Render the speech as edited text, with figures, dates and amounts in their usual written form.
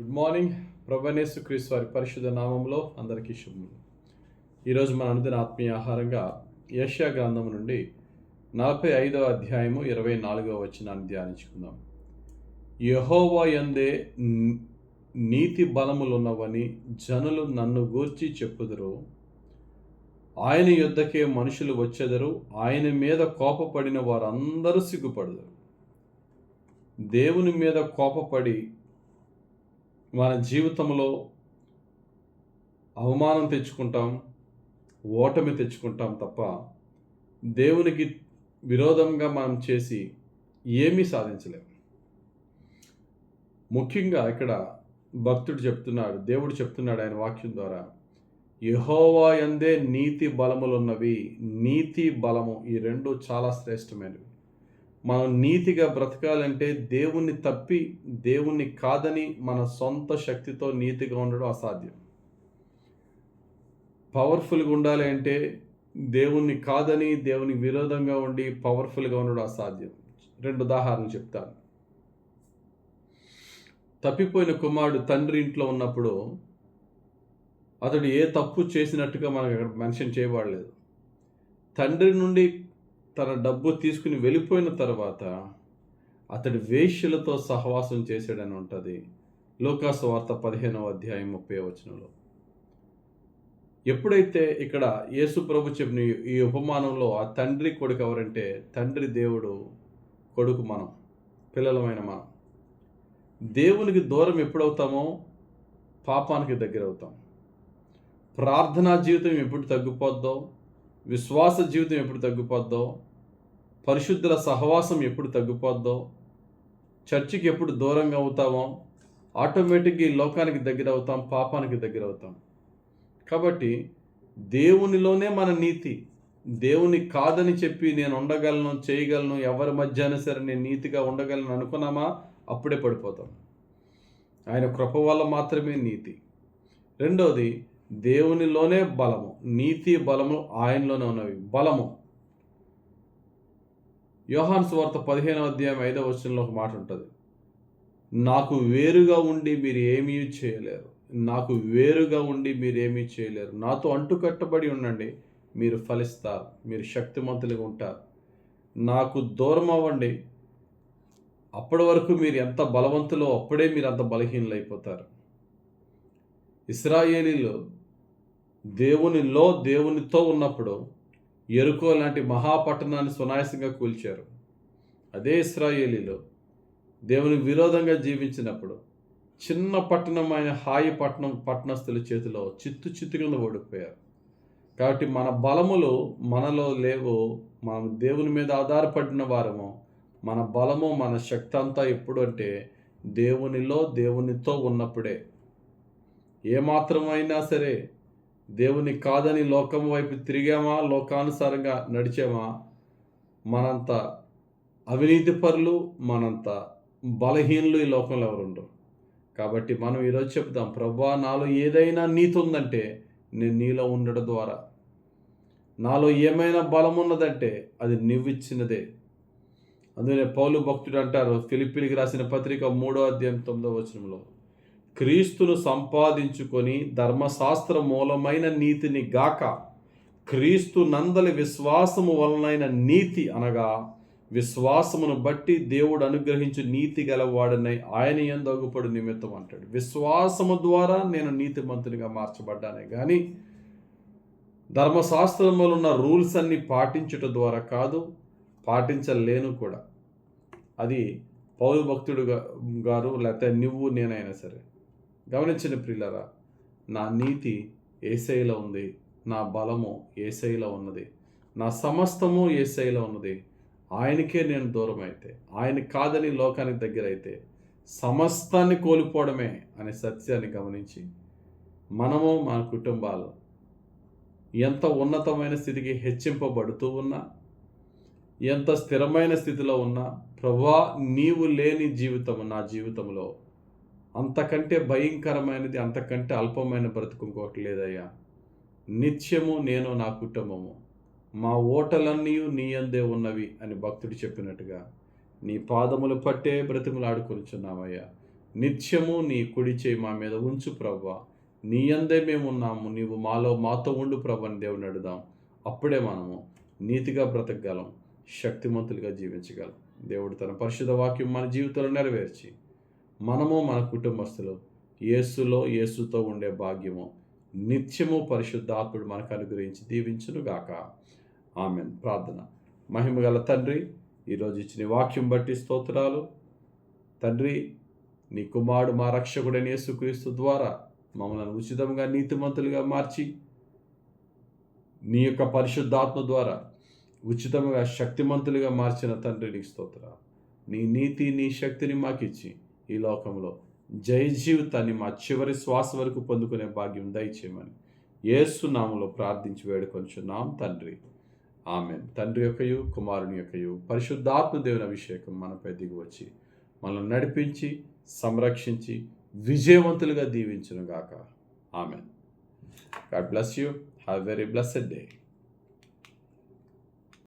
Good morning. ప్రభువైన యేసుక్రీస్తు వారి పరిశుద్ధ నామంలో అందరికీ శుభములు. ఈరోజు మన అనుదిన ఆత్మీయ ఆహారంగా యెషయా గ్రంథం నుండి 45వ అధ్యాయము 24వ వచనాన్ని ధ్యానించుకుందాం. యెహోవా యందే నీతి బలములున్నవని జనులు నన్ను గూర్చి చెప్పుదురు. ఆయన యొద్దకే మనుషులు వచ్చెదరు. ఆయన మీద కోపపడిన వారందరూ సిగ్గుపడుదురు. దేవుని మీద కోపపడి మన జీవితంలో అవమానం తెచ్చుకుంటాం, ఓటమి తెచ్చుకుంటాం తప్ప దేవునికి విరోధంగా మనం చేసి ఏమీ సాధించలేము. ముఖ్యంగా ఇక్కడ భక్తుడు చెప్తున్నాడు, దేవుడు చెప్తున్నాడు ఆయన వాక్యం ద్వారా, యెహోవా యందే నీతి బలములున్నవి. నీతి బలము ఈ రెండు చాలా శ్రేష్టమైనవి. మనం నీతిగా బ్రతకాలంటే దేవుణ్ణి తప్పి దేవుణ్ణి కాదని మన సొంత శక్తితో నీతిగా ఉండడం అసాధ్యం. పవర్ఫుల్గా ఉండాలి అంటే దేవుణ్ణి కాదని దేవునికి విరోధంగా ఉండి పవర్ఫుల్గా ఉండడం అసాధ్యం. 2 ఉదాహరణలు చెప్తాను. తప్పిపోయిన కుమారుడు తండ్రి ఇంట్లో ఉన్నప్పుడు అతడు ఏ తప్పు చేసినట్టుగా మనకు అక్కడ మెన్షన్ చేయబడలేదు. తండ్రి నుండి తన డబ్బు తీసుకుని వెళ్ళిపోయిన తర్వాత అతడు వేశ్యలతో సహవాసం చేశాడని ఉంటుంది లూకాసు వార్త 15వ అధ్యాయం 30వ వచనంలో. ఎప్పుడైతే ఇక్కడ యేసు ప్రభు చెప్పిన ఈ ఉపమానంలో ఆ తండ్రి కొడుకు ఎవరంటే, తండ్రి దేవుడు, కొడుకు మనం, పిల్లలమైన మనం. దేవునికి దూరం ఎప్పుడవుతామో పాపానికి దగ్గర అవుతాం. ప్రార్థనా జీవితం ఎప్పుడు తగ్గిపోద్దో, విశ్వాస జీవితం ఎప్పుడు తగ్గిపోద్దో, పరిశుద్ధుల సహవాసం ఎప్పుడు తగ్గిపోద్దో, చర్చికి ఎప్పుడు దూరంగా అవుతామో ఆటోమేటిక్గా ఈ లోకానికి దగ్గర అవుతాం, పాపానికి దగ్గర అవుతాం. కాబట్టి దేవునిలోనే మన నీతి. దేవుని కాదని చెప్పి నేను ఉండగలను, చేయగలను, ఎవరి మధ్య అయినా సరే నేను నీతిగా ఉండగలను అనుకున్నామా, అప్పుడే పడిపోతాం. ఆయన కృప వల్ల మాత్రమే నీతి. రెండోది, దేవునిలోనే బలము. నీతి బలము ఆయనలోనే ఉన్నవి. బలము, యోహాను సువార్త 15వ అధ్యాయం 5వ వచనంలో ఒక మాట ఉంటుంది, నాకు వేరుగా ఉండి మీరు ఏమీ చేయలేరు. నాకు వేరుగా ఉండి మీరు ఏమీ చేయలేరు. నాతో అంటుకట్టబడి ఉండండి, మీరు ఫలిస్తారు, మీరు శక్తిమంతులుగా ఉంటారు. నాకు దూరం అవ్వండి, అప్పటి వరకు మీరు ఎంత బలవంతులో అప్పుడే మీరు అంత బలహీనలు అయిపోతారు. ఇశ్రాయేలీలు దేవునితో ఉన్నప్పుడు యెరికో లాంటి మహాపట్టణాన్ని సునాయాసంగా కూల్చారు. అదే ఇశ్రాయేలీలు దేవునికి విరోధంగా జీవించినప్పుడు చిన్న పట్టణమైన హాయి పట్టణస్థుల చేతిలో చిత్తు కింద ఓడిపోయారు. కాబట్టి మన బలములు మనలో లేవు. మనం దేవుని మీద ఆధారపడిన వారము. మన బలము, మన శక్తి అంతా ఎప్పుడు అంటే దేవునితో ఉన్నప్పుడే. ఏమాత్రమైనా సరే దేవుని కాదని లోకం వైపు తిరిగామా, లోకానుసారంగా నడిచామా, మనంత అవినీతి పరులు, మనంత బలహీనులు ఈ లోకంలో ఎవరు ఉండరు. కాబట్టి మనం ఈరోజు చెప్తాం, ప్రభువా నాలో ఏదైనా నీతి ఉందంటే నేను నీలో ఉండడం ద్వారా, నాలో ఏమైనా బలం ఉన్నదంటే అది నువ్విచ్చినదే. అందుకనే పౌలు భక్తుడు అంటారు, ఫిలిప్పీలకు రాసిన పత్రిక 3వ అధ్యాయం 9వ వచనంలో, క్రీస్తును సంపాదించుకొని ధర్మశాస్త్ర మూలమైన నీతిని గాక క్రీస్తు నందలి విశ్వాసము వలనైన నీతి, అనగా విశ్వాసమును బట్టి దేవుడు అనుగ్రహించు నీతి గలవాడనై ఆయన యందు అగుపడు నిమిత్తం అంటాడు. విశ్వాసము ద్వారా నేను నీతిమంతునిగా మార్చబడ్డానే కానీ ధర్మశాస్త్రములో ఉన్న రూల్స్ అన్ని పాటించుట ద్వారా కాదు, పాటించలేను కూడా. అది పౌలు భక్తుడు గారు లేకపోతే నువ్వు నేనైనా సరే గమనించిన ప్రియులారా, నా నీతి యేసయ్యలో ఉంది, నా బలము యేసయ్యలో ఉన్నది, నా సమస్తము యేసయ్యలో ఉన్నది. ఆయనకే నేను దూరం అయితే, ఆయన కాదని లోకానికి దగ్గర అయితే సమస్తాన్ని కోల్పోవడమే అనే సత్యాన్ని గమనించి మనము, మన కుటుంబాలు ఎంత ఉన్నతమైన స్థితికి హెచ్చింపబడుతూ ఉన్నా, ఎంత స్థిరమైన స్థితిలో ఉన్నా, ప్రభువా నీవు లేని జీవితము నా జీవితంలో అంతకంటే భయంకరమైనది, అంతకంటే అల్పమైన బ్రతుకు ఇంకోటి లేదయ్యా. నిత్యము నేను, నా కుటుంబము, మా ఓటలన్నీ నీ యందే ఉన్నవి అని భక్తుడు చెప్పినట్టుగా నీ పాదములు పట్టే బ్రతిమలాడుకొనిచున్నామయ్యా. నిత్యము నీ కుడి చేయి మా మీద ఉంచు ప్రభువా. నీ యందే మేము ఉన్నాము, నీవు మాతో ఉండు ప్రభు అని దేవుని అడుగుదాం. అప్పుడే మనము నీతిగా బ్రతకగలం, శక్తిమంతులుగా జీవించగలం. దేవుడు తన పరిశుద్ధ వాక్యం మన జీవితంలో నెరవేర్చి మనము మన కుటుంబస్తులు యేసుతో ఉండే భాగ్యము నిత్యము పరిశుద్ధాత్ముడు మనకు అనుగ్రహించి దీవించునుగాక. ఆమెన్. ప్రార్థన. మహిమగల తండ్రి, ఈరోజు ఇచ్చిన వాక్యం బట్టి స్తోత్రాలు. తండ్రి, నీ కుమారుడు మా రక్షకుడైన యేసుక్రీస్తు ద్వారా మమ్మల్ని ఉచితంగా నీతిమంతులుగా మార్చి, నీ యొక్క పరిశుద్ధాత్మ ద్వారా ఉచితంగా శక్తిమంతులుగా మార్చిన తండ్రి, నీకు స్తోత్రాలు. నీ నీతి, నీ శక్తిని మాకిచ్చి ఈ లోకంలో జయ జీవితాన్ని మా చివరి శ్వాస వరకు పొందుకునే భాగ్యం దయచేయమని యేసు నామములో ప్రార్థించి వేడుకొంచున్నాం తండ్రి. ఆమెన్. తండ్రి యొక్కయు, కుమారుని యొక్కయు, పరిశుద్ధాత్మ దేవుని అభిషేకం మనపై దిగి వచ్చి మనల్ని నడిపించి, సంరక్షించి, విజయవంతులుగా దీవించునుగాక. Amen. God bless you. Have a very blessed day.